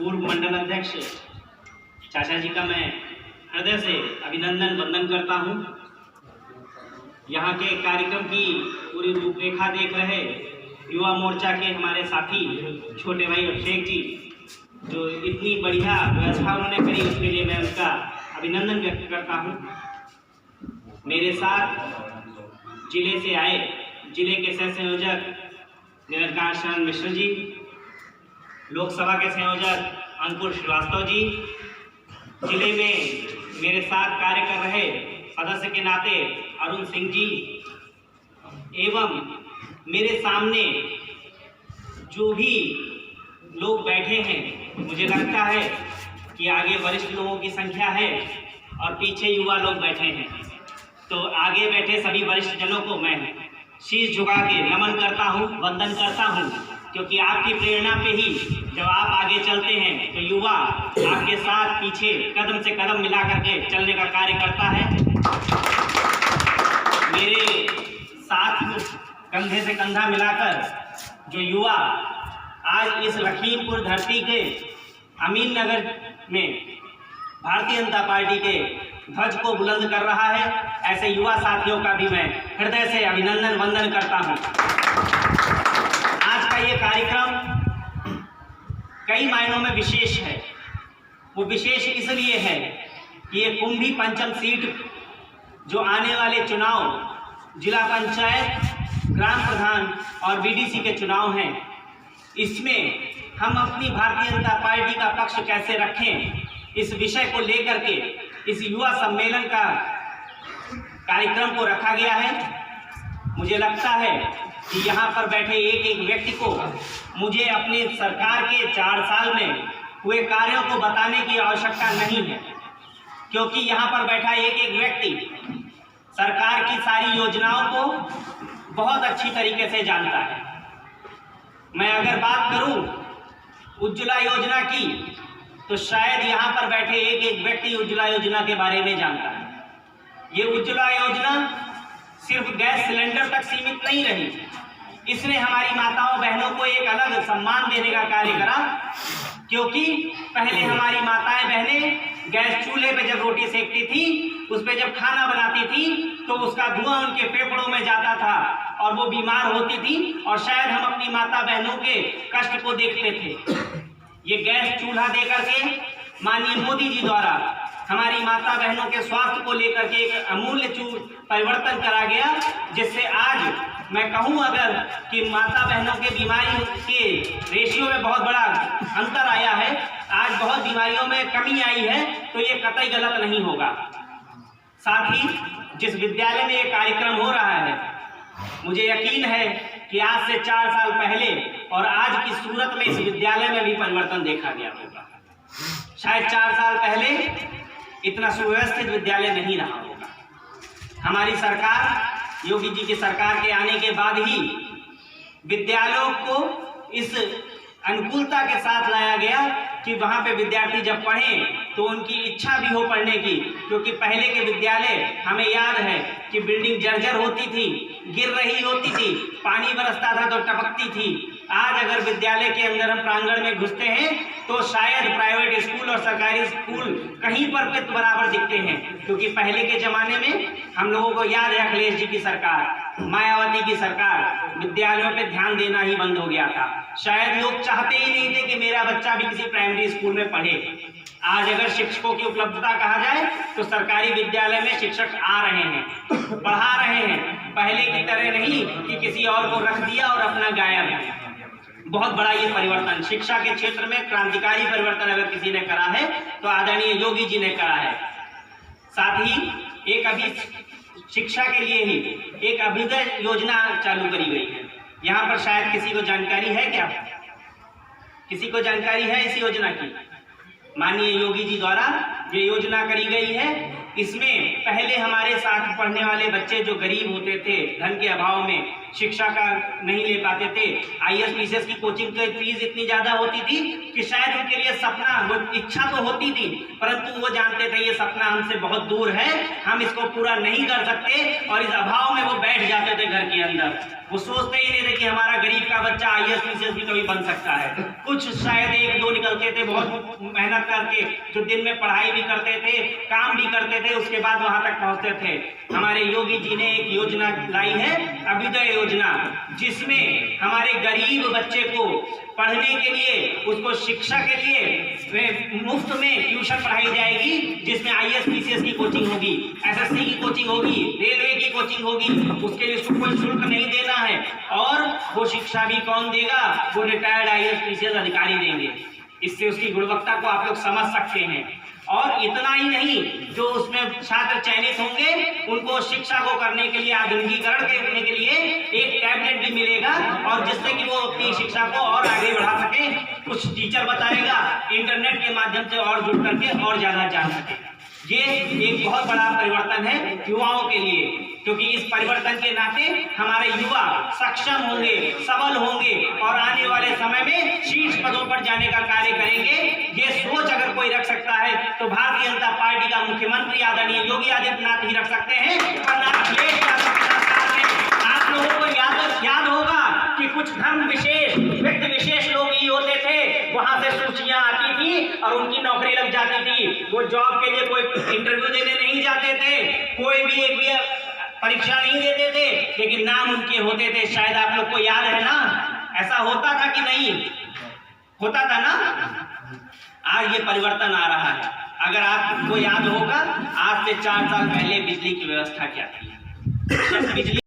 पूर्व मंडल अध्यक्ष चाचा जी का मैं हृदय से अभिनंदन वंदन करता हूं। यहाँ के कार्यक्रम की पूरी रूपरेखा देख रहे युवा मोर्चा के हमारे साथी छोटे भाई अभिषेक जी, जो इतनी बढ़िया व्यवस्था उन्होंने करी, उसके लिए मैं उनका अभिनंदन व्यक्त करता हूं। मेरे साथ जिले से आए जिले के सह संयोजक निरंकार शरण मिश्र जी, लोकसभा के संयोजक अंकुर श्रीवास्तव जी, जिले में मेरे साथ कार्य कर रहे सदस्य के नाते अरुण सिंह जी, एवं मेरे सामने जो भी लोग बैठे हैं, मुझे लगता है कि आगे वरिष्ठ लोगों की संख्या है और पीछे युवा लोग बैठे हैं। तो आगे बैठे सभी वरिष्ठ जनों को मैं शीश झुका के नमन करता हूँ, वंदन करता हूँ, क्योंकि आपकी प्रेरणा पे ही जब आप आगे चलते हैं तो युवा आपके साथ पीछे कदम से कदम मिला करके चलने का कार्य करता है। मेरे साथ कंधे से कंधा मिलाकर जो युवा आज इस लखीमपुर धरती के अमीन नगर में भारतीय जनता पार्टी के ध्वज को बुलंद कर रहा है, ऐसे युवा साथियों का भी मैं हृदय से अभिनंदन वंदन करता हूं। आज का ये कार्यक्रम कई मायनों में विशेष है। वो विशेष इसलिए है कि ये कुंभी पंचम सीट जो आने वाले चुनाव जिला पंचायत, ग्राम प्रधान और बीडीसी के चुनाव हैं, इसमें हम अपनी भारतीय जनता पार्टी का पक्ष कैसे रखें, इस विषय को लेकर के इस युवा सम्मेलन का कार्यक्रम को रखा गया है। मुझे लगता है कि यहाँ पर बैठे एक एक व्यक्ति को मुझे अपनी सरकार के 4 साल में हुए कार्यों को बताने की आवश्यकता नहीं है, क्योंकि यहाँ पर बैठा एक एक व्यक्ति सरकार की सारी योजनाओं को बहुत अच्छी तरीके से जानता है। मैं अगर बात करूं उज्ज्वला योजना की, तो शायद यहाँ पर बैठे एक एक व्यक्ति उज्ज्वला योजना के बारे में जानता है। ये उज्ज्वला योजना सिर्फ गैस सिलेंडर तक सीमित नहीं रही, इसने हमारी माताओं बहनों को एक अलग सम्मान देने का कार्य करा, क्योंकि पहले हमारी माताएं बहनें गैस चूल्हे पे जब रोटी सेकती थी, उस पे जब खाना बनाती थी, तो उसका धुआं उनके फेफड़ों में जाता था और वो बीमार होती थी, और शायद हम अपनी माता बहनों के कष्ट को देखते थे। ये गैस चूल्हा देकर के माननीय मोदी जी द्वारा हमारी माता बहनों के स्वास्थ्य को लेकर के एक अमूल्य परिवर्तन करा गया, जिससे आज मैं कहूं अगर कि माता बहनों के बीमारी के रेशियो में बहुत बड़ा अंतर आया है, आज बहुत बीमारियों में कमी आई है, तो ये कतई गलत नहीं होगा। साथ ही जिस विद्यालय में ये कार्यक्रम हो रहा है, मुझे यकीन है कि आज से 4 साल पहले और आज की सूरत में इस विद्यालय में भी परिवर्तन देखा गया होगा। शायद 4 साल पहले इतना सुव्यवस्थित विद्यालय नहीं रहा होगा। हमारी सरकार, योगी जी की सरकार के आने के बाद ही विद्यालयों को इस अनुकूलता के साथ लाया गया कि वहाँ पे विद्यार्थी जब पढ़ें तो उनकी इच्छा भी हो पढ़ने की, क्योंकि पहले के विद्यालय हमें याद है कि बिल्डिंग जर्जर होती थी, गिर रही होती थी, पानी बरसता था तो टपकती थी। आज अगर विद्यालय के अंदर हम प्रांगण में घुसते हैं तो शायद प्राइवेट स्कूल और सरकारी स्कूल कहीं पर पित बराबर दिखते हैं, क्योंकि पहले के जमाने में हम लोगों को याद है अखिलेश जी की सरकार, मायावती की सरकार, विद्यालयों पे ध्यान देना ही बंद हो गया था। शायद लोग चाहते ही नहीं थे कि मेरा बच्चा भी किसी प्राइमरी स्कूल में पढ़े। आज अगर शिक्षकों की उपलब्धता कहा जाए तो सरकारी विद्यालय में शिक्षक आ रहे हैं, पढ़ा रहे हैं, पहले की तरह नहीं कि किसी और को रख दिया और अपना गायब है। बहुत बड़ा ये परिवर्तन शिक्षा के क्षेत्र में, क्रांतिकारी परिवर्तन अगर किसी ने करा है तो आदरणीय योगी जी ने करा है। साथ ही एक अभी शिक्षा के लिए ही एक अभ्युदय योजना चालू करी गई है। यहाँ पर शायद किसी को जानकारी है क्या? किसी को जानकारी है इस योजना की? माननीय योगी जी द्वारा ये योजना करी गई है। इसमें पहले हमारे साथ पढ़ने वाले बच्चे जो गरीब होते थे, धन के अभाव में, शिक्षा का नहीं ले पाते थे। IAS PCS की कोचिंग की फीस इतनी ज़्यादा होती थी कि शायद उनके लिए सपना, वो इच्छा तो होती थी, परंतु वो जानते थे ये सपना हमसे बहुत दूर है, हम इसको पूरा नहीं कर सकते, और इस अभाव में वो बैठ जाते थे घर के अंदर। वो सोचते ही नहीं थे कि हमारा गरीब का बच्चा IAS PCS भी कभी बन सकता है। कुछ शायद एक दो निकलते थे, बहुत मेहनत करके, जो दिन में पढ़ाई भी करते थे, काम भी करते थे, उसके बाद वहां तक पहुंचते थे। हमारे योगी जी ने एक योजना लाई है, अभ्युदय योजना, जिसमें हमारे गरीब बच्चे को पढ़ने के लिए, उसको शिक्षा के लिए मुफ्त में ट्यूशन पढ़ाई जाएगी, जिसमें IAS PCS की कोचिंग होगी, SSC की कोचिंग होगी, रेलवे की कोचिंग होगी। उसके लिए उसको कोई शुल्क नहीं देना है, और वो शिक्षा भी कौन देगा? वो रिटायर्ड IAS PCS अधिकारी देंगे। इससे उसकी गुणवत्ता को आप लोग समझ सकते हैं। और इतना ही नहीं, जो उसमें छात्र चयनित होंगे उनको शिक्षा को करने के लिए, आधुनिकीकरण करने के लिए एक टैबलेट भी मिलेगा, और जिससे कि वो अपनी शिक्षा को और आगे बढ़ा सके। कुछ टीचर बताएगा, इंटरनेट के माध्यम से और जुड़ करके और ज्यादा जान सके। ये एक बहुत बड़ा परिवर्तन है युवाओं के लिए, क्योंकि इस परिवर्तन के नाते हमारे युवा सक्षम होंगे, सबल होंगे, और आने वाले समय में शीर्ष पदों पर जाने का कार्य करेंगे। ये सोच अगर कोई रख सकता है तो भारतीय जनता पार्टी का मुख्यमंत्री आदरणीय योगी आदित्यनाथ ही रख सकते हैं, वरना आप लोगों को याद होगा कि कुछ धर्म विशेष, व्यक्ति विशेष लोग ही होते थे, वहां से सूचियां आती थी और उनकी नौकरी लग जाती थी। वो जॉब के लिए कोई इंटरव्यू देने नहीं जाते थे, कोई भी एक भी परीक्षा नहीं देते थे, लेकिन नाम उनके होते थे। शायद आप लोग को याद है ना, ऐसा होता था कि नहीं होता था ना? आज ये परिवर्तन आ रहा है। अगर आपको याद होगा, आज से 4 साल पहले बिजली की व्यवस्था क्या थी? बिजली